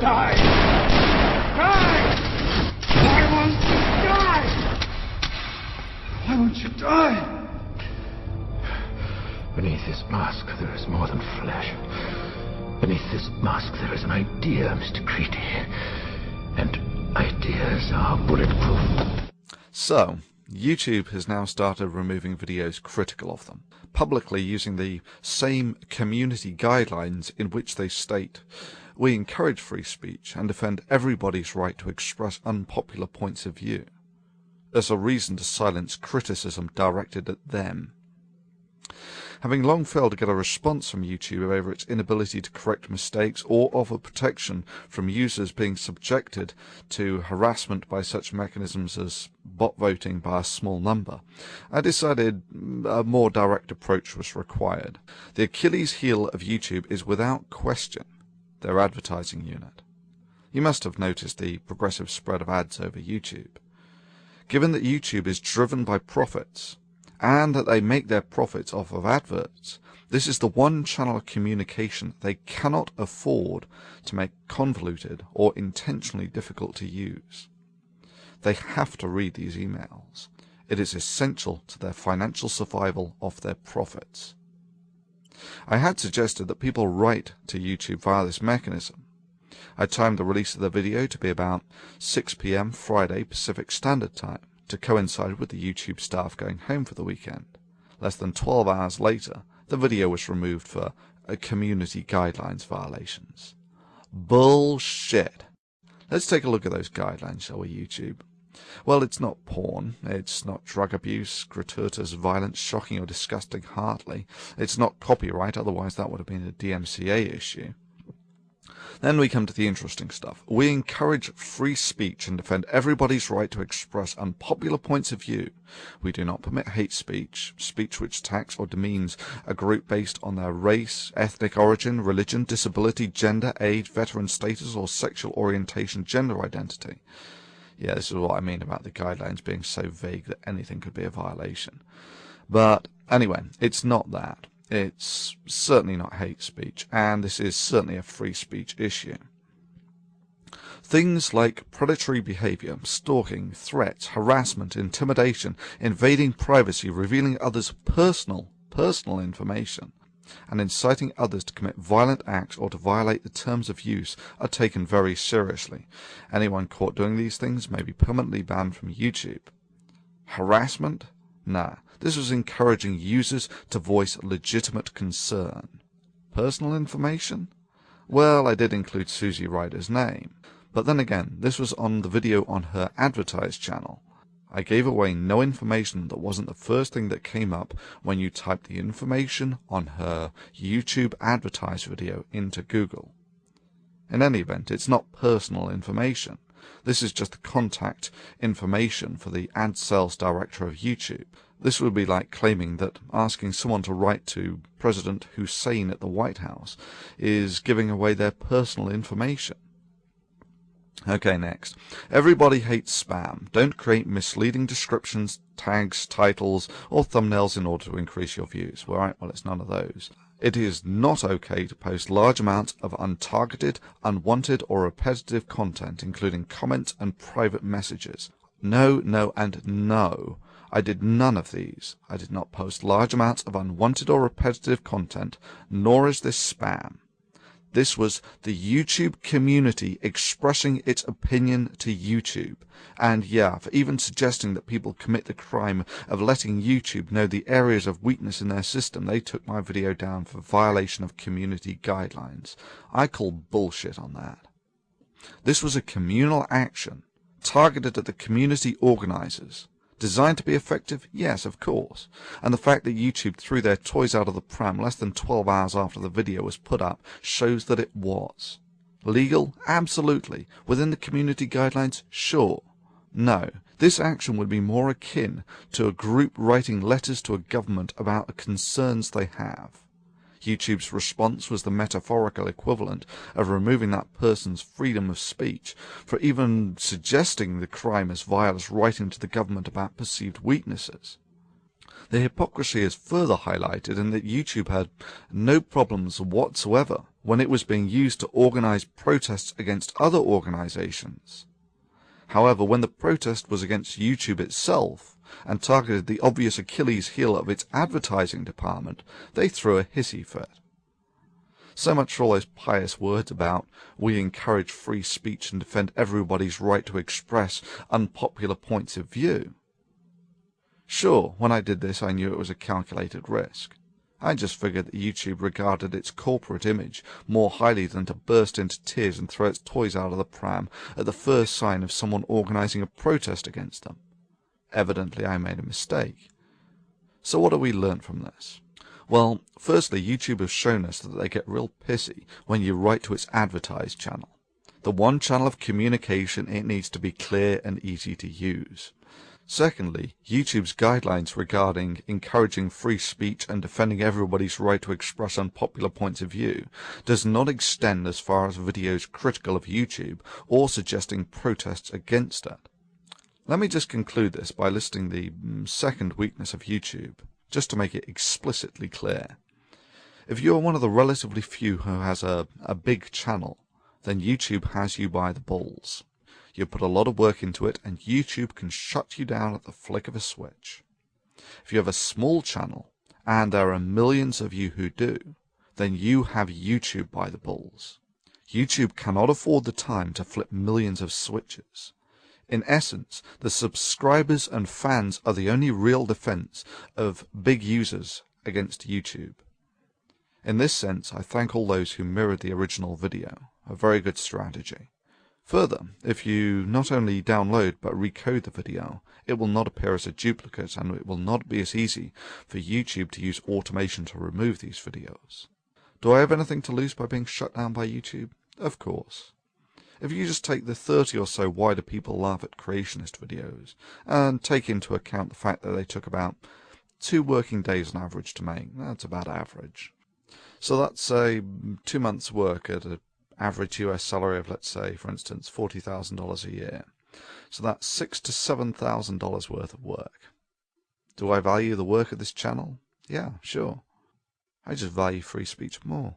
die? Die! Why won't you die? Why won't you die? Beneath this mask, there is more than flesh. Beneath this mask, there is an idea, Mr. Creedy. And ideas are bulletproof. So, YouTube has now started removing videos critical of them, publicly using the same community guidelines in which they state, "We encourage free speech and defend everybody's right to express unpopular points of view," as a reason to silence criticism directed at them. Having long failed to get a response from YouTube over its inability to correct mistakes or offer protection from users being subjected to harassment by such mechanisms as bot voting by a small number, I decided a more direct approach was required. The Achilles heel of YouTube is without question their advertising unit. You must have noticed the progressive spread of ads over YouTube. Given that YouTube is driven by profits, and that they make their profits off of adverts, this is the one channel of communication they cannot afford to make convoluted or intentionally difficult to use. They have to read these emails. It is essential to their financial survival off their profits. I had suggested that people write to YouTube via this mechanism. I timed the release of the video to be about 6 p.m. Friday Pacific Standard Time, to coincide with the YouTube staff going home for the weekend. Less than 12 hours later, the video was removed for community guidelines violations. Bullshit. Let's take a look at those guidelines, shall we, YouTube? Well, it's not porn, it's not drug abuse, gratuitous violence, shocking or disgusting hardly, it's not copyright, otherwise that would have been a DMCA issue. Then we come to the interesting stuff. We encourage free speech and defend everybody's right to express unpopular points of view. We do not permit hate speech, speech which attacks or demeans a group based on their race, ethnic origin, religion, disability, gender, age, veteran status, or sexual orientation, gender identity. Yeah, this is what I mean about the guidelines being so vague that anything could be a violation. But anyway, it's not that. It's certainly not hate speech, and this is certainly a free speech issue. Things like predatory behavior, stalking, threats, harassment, intimidation, invading privacy, revealing others' personal information, and inciting others to commit violent acts or to violate the terms of use are taken very seriously. Anyone caught doing these things may be permanently banned from YouTube. Harassment? Nah. This was encouraging users to voice legitimate concern. Personal information? Well, I did include Susie Ryder's name. But then again, this was on the video on her advertised channel. I gave away no information that wasn't the first thing that came up when you typed the information on her YouTube advertised video into Google. In any event, it's not personal information. This is just the contact information for the ad sales director of YouTube. This would be like claiming that asking someone to write to President Hussein at the White House is giving away their personal information. Okay, next. Everybody hates spam. Don't create misleading descriptions, tags, titles, or thumbnails in order to increase your views. Well, it's none of those. It is not okay to post large amounts of untargeted, unwanted, or repetitive content, including comments and private messages. No, no, and no. I did none of these. I did not post large amounts of unwanted or repetitive content, nor is this spam. This was the YouTube community expressing its opinion to YouTube. And yeah, for even suggesting that people commit the crime of letting YouTube know the areas of weakness in their system, they took my video down for violation of community guidelines. I call bullshit on that. This was a communal action targeted at the community organizers. Designed to be effective? Yes, of course. And the fact that YouTube threw their toys out of the pram less than 12 hours after the video was put up shows that it was. Legal? Absolutely. Within the community guidelines? Sure. No. This action would be more akin to a group writing letters to a government about the concerns they have. YouTube's response was the metaphorical equivalent of removing that person's freedom of speech for even suggesting the crime as vile as writing to the government about perceived weaknesses. The hypocrisy is further highlighted in that YouTube had no problems whatsoever when it was being used to organize protests against other organizations. However, when the protest was against YouTube itself and targeted the obvious Achilles heel of its advertising department, they threw a hissy fit. So much for all those pious words about we encourage free speech and defend everybody's right to express unpopular points of view. Sure, when I did this I knew it was a calculated risk. I just figured that YouTube regarded its corporate image more highly than to burst into tears and throw its toys out of the pram at the first sign of someone organizing a protest against them. Evidently I made a mistake. So what do we learn from this? Well, firstly, YouTube has shown us that they get real pissy when you write to its advertised channel. The one channel of communication, it needs to be clear and easy to use. Secondly, YouTube's guidelines regarding encouraging free speech and defending everybody's right to express unpopular points of view does not extend as far as videos critical of YouTube or suggesting protests against it. Let me just conclude this by listing the second weakness of YouTube, just to make it explicitly clear. If you are one of the relatively few who has a big channel, then YouTube has you by the balls. You put a lot of work into it, and YouTube can shut you down at the flick of a switch. If you have a small channel, and there are millions of you who do, then you have YouTube by the balls. YouTube cannot afford the time to flip millions of switches. In essence, the subscribers and fans are the only real defense of big users against YouTube. In this sense, I thank all those who mirrored the original video, a very good strategy. Further, if you not only download but recode the video, it will not appear as a duplicate and it will not be as easy for YouTube to use automation to remove these videos. Do I have anything to lose by being shut down by YouTube? Of course. If you just take the 30 or so Why Do People Laugh at Creationist videos and take into account the fact that they took about 2 working days on average to make, that's about average. So that's say 2 months work at an average US salary of, let's say, for instance, $40,000 a year. So that's $6,000 to $7,000 worth of work. Do I value the work of this channel? Yeah, sure. I just value free speech more.